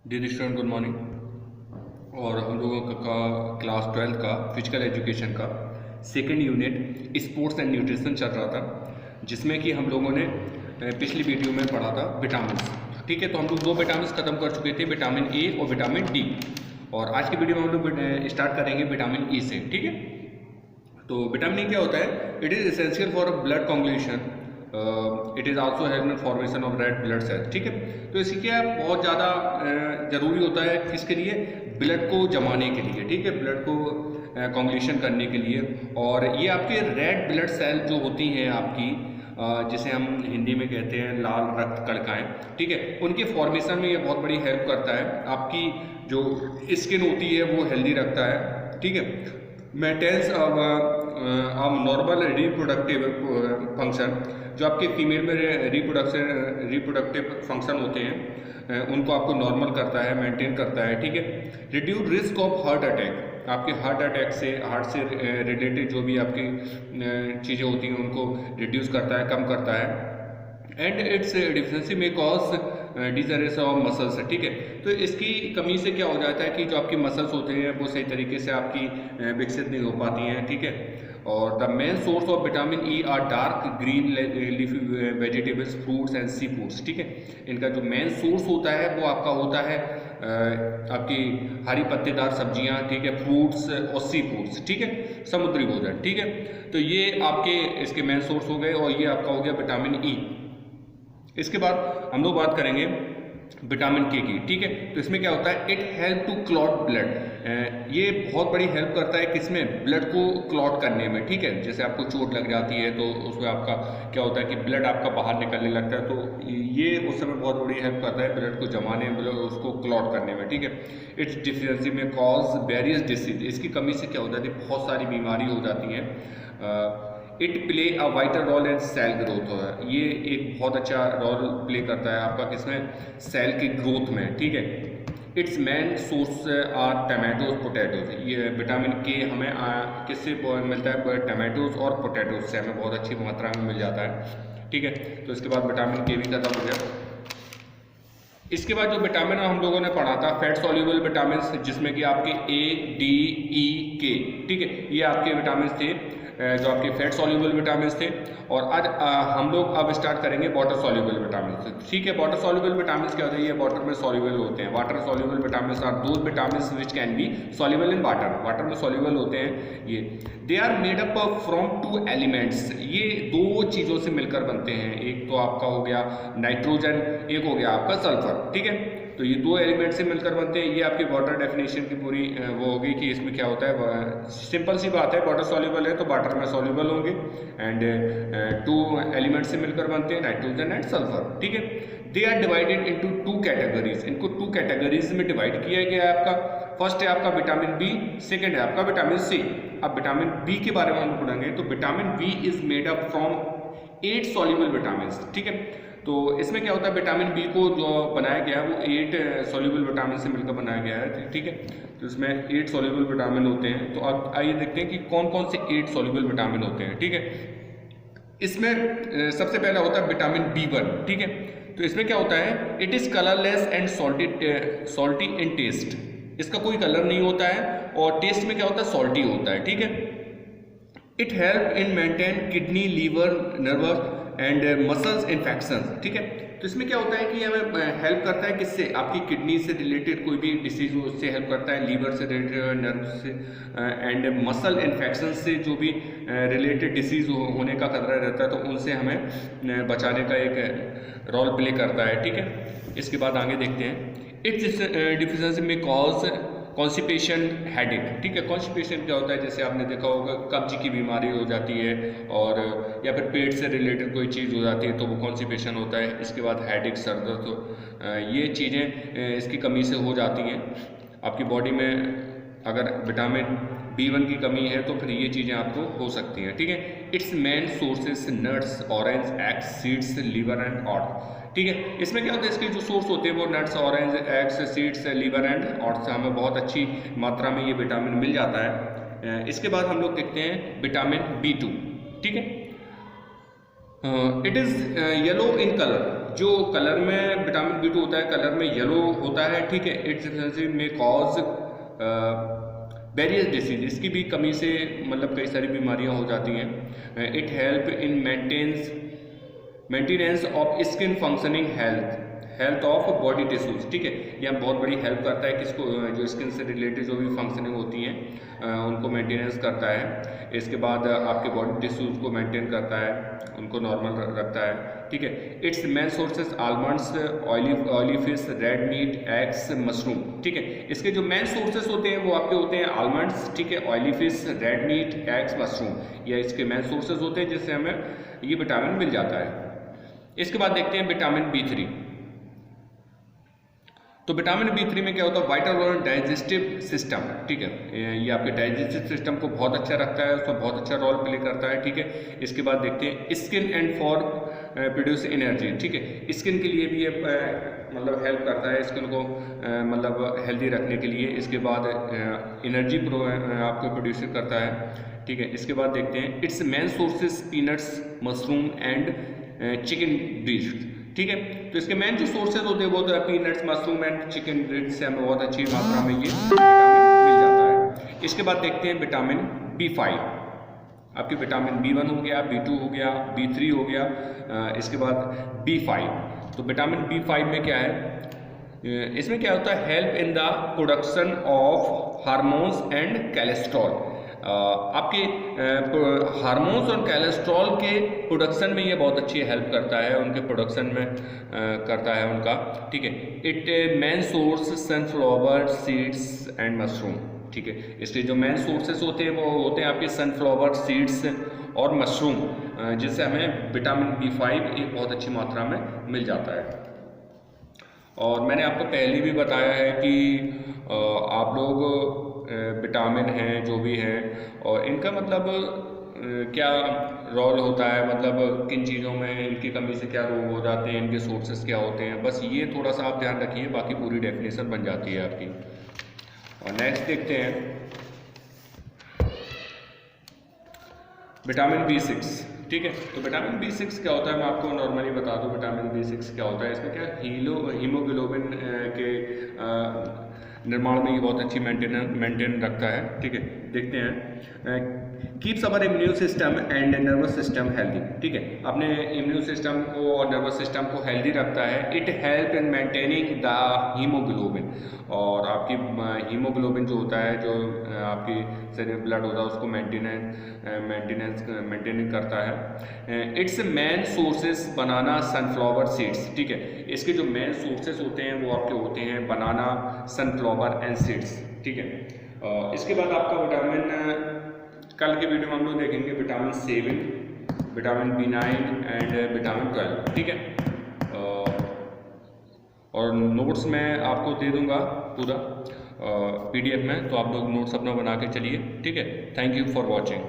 Dear student good morning. और हम लोगों का क्लास 12 का फिजिकल एजुकेशन का second unit sports and nutrition चल रहा था, जिसमें कि हम लोगों ने पिछली वीडियो में पढ़ा था विटामिन। ठीक है, तो हम लोग दो विटामिन खत्म कर चुके थे, विटामिन ए और विटामिन डी। और आज की वीडियो में हम लोग स्टार्ट करेंगे विटामिन ई से। ठीक है, तो विटामिन ई क्या होता है? It is essential for blood coagulation, it is also help in formation of red blood cells. ठीक है, तो इसकी क्या बहुत ज़्यादा ज़रूरी होता है किसके लिए? ब्लड को जमाने के लिए। ठीक है, ब्लड को कॉन्गुलेशन करने के लिए। और ये आपके रेड ब्लड सेल जो होती हैं आपकी, जिसे हम हिंदी में कहते हैं लाल रक्त कणिकाएं, ठीक है, उनके फॉर्मेशन में ये बहुत बड़ी हेल्प करता है। आपकी जो स्किन होती है वो हेल्दी रखता है। ठीक है, मेंटेन्स नॉर्मल रिप्रोडक्टिव फंक्शन, जो आपके फीमेल में रिप्रोडक्टिव फंक्शन होते हैं उनको आपको नॉर्मल करता है, मेंटेन करता है। ठीक है, reduce risk of heart attack, आपके हार्ट अटैक से, हार्ट से रिलेटेड जो भी आपकी चीज़ें होती हैं उनको रिड्यूस करता है, कम करता है। एंड इट्स डिफिशिएंसी में कॉज डिजरेस ऑफ मसल्स। ठीक है, तो इसकी कमी से क्या हो जाता है कि जो आपकी मसल्स होते हैं वो सही तरीके से आपकी विकसित नहीं हो पाती हैं। ठीक है, और the main source of vitamin E R dark green leafy vegetables, fruits and sea foods. ठीक है, इनका जो मेन सोर्स होता है वो आपका होता है आपकी हरी पत्तेदार सब्जियां, ठीक है, फ्रूट्स और सी फूड्स। ठीक है, समुद्री भोजन। ठीक है, तो ये आपके इसके मेन सोर्स हो गए और ये आपका हो गया विटामिन ई। इसके बाद हम लोग बात करेंगे विटामिन के की। ठीक है, तो इसमें क्या होता है? It help to clot blood, ये बहुत बड़ी हेल्प करता है किसमें? ब्लड को क्लॉट करने में। ठीक है, जैसे आपको चोट लग जाती है तो उसमें आपका क्या होता है कि ब्लड आपका बाहर निकलने लगता है, तो ये उस समय बहुत बड़ी हेल्प करता है ब्लड को जमाने में, उसको क्लॉट करने में। ठीक है, इट्स डिफिशिएंसी में कॉज वेरियस डिसीज, इसकी कमी से क्या हो जाती है? बहुत सारी बीमारी हो जाती हैं। It play a vital role in cell growth, ये एक बहुत अच्छा रोल प्ले करता है आपका किसमें? सेल की ग्रोथ में। ठीक है, it's main source are tomatoes, potatoes. ये विटामिन के हमें किससे मिलता है? टमाटोज और पोटैटोज से हमें बहुत अच्छी मात्रा में मिल जाता है। ठीक है, तो इसके बाद विटामिन के भी खत्म हो गया। इसके बाद जो विटामिन हम लोगों ने पढ़ा था फैट सॉल्युबल विटामिन, जिसमें कि आपके ए, डी, ई, के। ठीक है, ये आपके विटामिन थे जो आपके फैट सॉल्युबल विटामिन थे। और आज हम लोग अब स्टार्ट करेंगे वाटर सॉल्युबल विटामिन से। ठीक है, वाटर सॉल्युबल विटामिन क्या होते हैं? ये वाटर में सॉल्युबल होते हैं। Water soluble vitamin are those vitamin which can be soluble in water, water में सॉल्युबल होते हैं ये। They are made up from two elements, ये दो चीज़ों से मिलकर बनते हैं। एक तो आपका हो गया नाइट्रोजन, एक हो गया आपका सल्फर। ठीक है, तो ये दो एलिमेंट से मिलकर बनते हैं। ये आपकी वाटर डेफिनेशन की पूरी वो होगी कि इसमें क्या होता है। सिंपल सी बात है, वाटर सॉल्युबल है तो वाटर में सॉल्युबल होंगे। एंड टू एलिमेंट से मिलकर बनते हैं, नाइट्रोजन एंड सल्फर। ठीक है, they are divided into two categories, इनको टू कैटेगरीज में डिवाइड किया गया है आपका। फर्स्ट है आपका विटामिन बी, सेकेंड है आपका विटामिन सी। अब विटामिन बी के बारे में हम पढ़ेंगे, तो vitamin B is made up from 8 soluble vitamin. ठीक है, तो इसमें क्या होता है? विटामिन बी को जो बनाया गया है वो 8 सॉल्युबल विटामिन से मिलकर बनाया गया है। ठीक है, तो इसमें 8 सॉल्युबल विटामिन होते हैं। तो अब आइए देखते हैं कि कौन कौन से 8 सॉल्युबल विटामिन होते हैं। ठीक है, इसमें सबसे पहला होता है विटामिन B1। ठीक है, तो इसमें क्या होता है? It is colourless and salty in taste, इसका कोई कलर नहीं होता है और टेस्ट में क्या होता है? सॉल्टी होता है। ठीक है, it help in maintain kidney, liver, nervous and muscles infection. ठीक है, तो इसमें क्या होता है कि हमें हेल्प करता है किससे? आपकी किडनी से रिलेटेड कोई भी डिसीज हो उससे हेल्प करता है, लीवर से रिलेटेड, नर्व से एंड मसल इन्फेक्शन से जो भी रिलेटेड डिसीज होने का खतरा रहता है तो उनसे हमें बचाने का एक रोल प्ले करता है। ठीक है, इसके बाद आगे देखते हैं। इट्स डिफिशिएंसी में कॉज कॉन्स्टिपेशन, हेडेक। ठीक है, कॉन्स्टिपेशन क्या होता है? जैसे आपने देखा होगा कब्ज की बीमारी हो जाती है और या फिर पेट से रिलेटेड कोई चीज़ हो जाती है तो वो कॉन्स्टिपेशन होता है। इसके बाद हेडेक, सर दर्द, तो ये चीज़ें इसकी कमी से हो जाती हैं आपकी बॉडी में। अगर विटामिन B1 की कमी है तो फिर ये चीज़ें आपको हो सकती हैं। ठीक है, it's main sources nuts, orange, eggs, seeds, liver and oat. ठीक है, इसमें क्या होता है? इसके जो सोर्स होते हैं वो nuts, orange, eggs, seeds, liver and oat से हमें बहुत अच्छी मात्रा में ये विटामिन मिल जाता है। इसके बाद हम लोग देखते हैं विटामिन B2। ठीक है, it is yellow in colour. जो कलर में विटामिन B2 होता है, कलर में येलो होता है, ठीक है। इट्स में कॉज वेरियस डिसीज, इसकी भी कमी से मतलब कई सारी बीमारियां हो जाती हैं। It help in maintenance of skin functioning, health of body tissues, ठीक है। यह बहुत बड़ी हेल्प करता है किसको, जो स्किन से रिलेटेड जो भी फंक्शनिंग होती हैं उनको मेंटेनेंस करता है। इसके बाद आपके बॉडी टिश्यूज को मेंटेन करता है, उनको नॉर्मल रखता है, ठीक है। It's main sources almonds, oily fish, red meat, eggs, mushroom, ठीक है। इसके जो मेन सोर्सेज होते हैं वो आपके होते हैं आलमंड्स, ठीक है, oily fish, red meat, eggs, mushroom, ये इसके मेन सोर्सेज होते हैं जिससे हमें ये विटामिन मिल जाता है। इसके बाद देखते हैं विटामिन B3। तो विटामिन B3 में क्या होता है, वाइटल और डाइजेस्टिव सिस्टम, ठीक है। ये आपके डाइजेस्टिव सिस्टम को बहुत अच्छा रखता है, उसमें बहुत अच्छा रोल प्ले करता है, ठीक है। इसके बाद देखते हैं skin and for produce energy, ठीक है। स्किन के लिए भी ये मतलब हेल्प करता है, स्किन को मतलब हेल्दी रखने के लिए। इसके बाद एनर्जी आपको प्रोड्यूस करता है, ठीक है। इसके बाद देखते हैं it's main sources peanuts, mushroom and chicken breast, ठीक है। तो इसके मेन जो सोर्सेज होते हैं वो तो peanuts, mushroom and chicken breast से हमें बहुत अच्छी मात्रा में ये विटामिन मिल जाता है। इसके बाद देखते हैं विटामिन B5। आपके विटामिन B1 हो गया, B2 हो गया, B3 हो गया, इसके बाद B5। तो विटामिन B5 में क्या है, इसमें क्या होता है, help in the production of hormones and cholesterol. आपके हार्मोन्स और कोलेस्ट्रॉल के प्रोडक्शन में ये बहुत अच्छी हेल्प करता है, उनके प्रोडक्शन में करता है उनका, ठीक है। It main source sunflower seeds and mushroom, ठीक है। इसके जो मेन सोर्सेस होते हैं वो होते हैं आपके सनफ्लावर सीड्स और मशरूम, जिससे हमें विटामिन B5 एक बहुत अच्छी मात्रा में मिल जाता है। और मैंने आपको पहले भी बताया है कि आप लोग विटामिन हैं जो भी हैं और इनका मतलब क्या रोल होता है, मतलब किन चीज़ों में इनकी कमी से क्या रोग हो जाते हैं, इनके सोर्सेस क्या होते हैं, बस ये थोड़ा सा आप ध्यान रखिए, बाकी पूरी डेफिनेशन बन जाती है आपकी। और नेक्स्ट देखते हैं विटामिन B6, ठीक है। तो विटामिन B6 क्या होता है, मैं आपको नॉर्मली बता दूं विटामिन B6 क्या होता है। इसमें क्या हीमोग्लोबिन के निर्माण में ये बहुत अच्छी मेंटेन रखता है, ठीक है। देखते हैं keeps our immune system and nervous system healthy, ठीक है। अपने इम्यून सिस्टम को और नर्वस सिस्टम को हेल्दी रखता है। It help in maintaining the haemoglobin, और आपकी हीमोग्लोबिन जो होता है, जो आपकी शरीर में ब्लड होता है उसको मेंटेन करता है। It's main sources banana, sunflower seeds, ठीक है। इसके जो मेन सोर्सेस होते हैं वो आपके होते हैं बनाना, सनफ्लावर एंड सीड्स, ठीक है। इसके बाद आपका विटामिन कल के वीडियो में हम लोग देखेंगे vitamin 7, vitamin B9 and vitamin 12, ठीक है। और नोट्स मैं आपको दे दूंगा पूरा PDF में, तो आप लोग नोट्स अपना बना के चलिए, ठीक है। Thank you for watching.